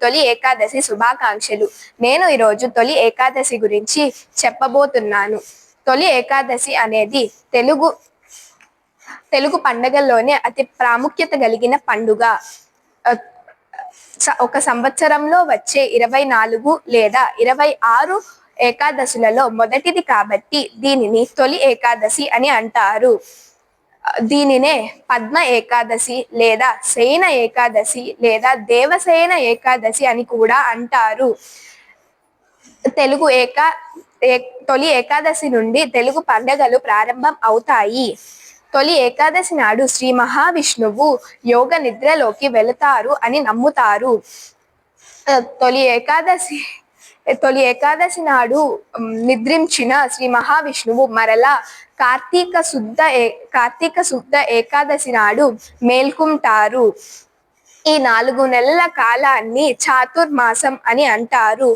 తొలి ఏకాదశి శుభాకాంక్షలు. నేను ఈరోజు తొలి ఏకాదశి గురించి చెప్పబోతున్నాను. తొలి ఏకాదశి అనేది తెలుగు పండగల్లోనే అతి ప్రాముఖ్యత కలిగిన పండుగ. ఒక సంవత్సరంలో వచ్చే 24 లేదా 26 ఏకాదశులలో మొదటిది కాబట్టి దీనిని తొలి ఏకాదశి అని అంటారు. దీనినే పద్మ ఏకాదశి లేదా శయన ఏకాదశి లేదా దేవశయన ఏకాదశి అని కూడా అంటారు. తొలి ఏకాదశి నుండి తెలుగు పండుగలు ప్రారంభం అవుతాయి. తొలి ఏకాదశి నాడు శ్రీ మహావిష్ణువు యోగ నిద్రలోకి వెళతారు అని నమ్ముతారు. తొలి ఏకాదశి నాడు నిద్రించిన శ్రీ మహావిష్ణువు మరలా కార్తీక శుద్ధ ఏకాదశి నాడు మేల్కుంటారు. ఈ 4 నెలల కాలాన్ని చాతుర్మాసం అని అంటారు.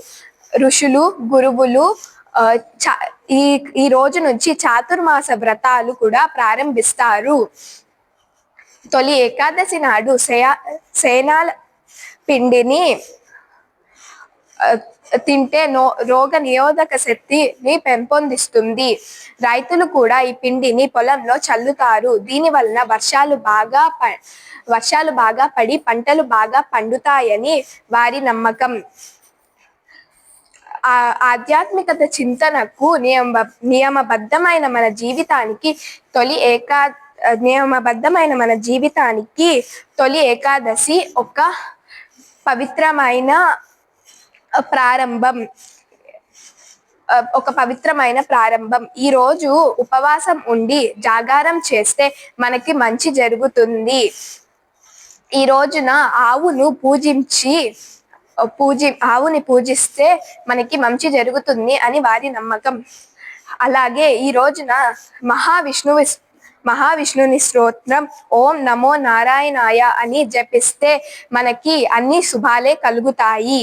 ఋషులు, గురువులు ఈ రోజు నుంచి చాతుర్మాస వ్రతాలు కూడా ప్రారంభిస్తారు. తొలి ఏకాదశి నాడు సేనాల పిండిని తింటే రోగ నిరోధక శక్తిని పెంపొందిస్తుంది. రైతులు కూడా ఈ పిండిని పొలంలో చల్లుతారు. దీని వలన వర్షాలు బాగా పడి పంటలు బాగా పండుతాయని వారి నమ్మకం. ఆధ్యాత్మికత చింతనకు నియమబద్ధమైన మన జీవితానికి తొలి ఏకాదశి ఒక పవిత్రమైన ప్రారంభం. ఈ రోజు ఉపవాసం ఉండి జాగారం చేస్తే మనకి మంచి జరుగుతుంది. ఈ రోజున ఆవుని పూజిస్తే మనకి మంచి జరుగుతుంది అని వారి నమ్మకం. అలాగే ఈ రోజున మహావిష్ణుని స్తోత్రం ఓం నమో నారాయణాయ అని జపిస్తే మనకి అన్ని శుభాలే కలుగుతాయి.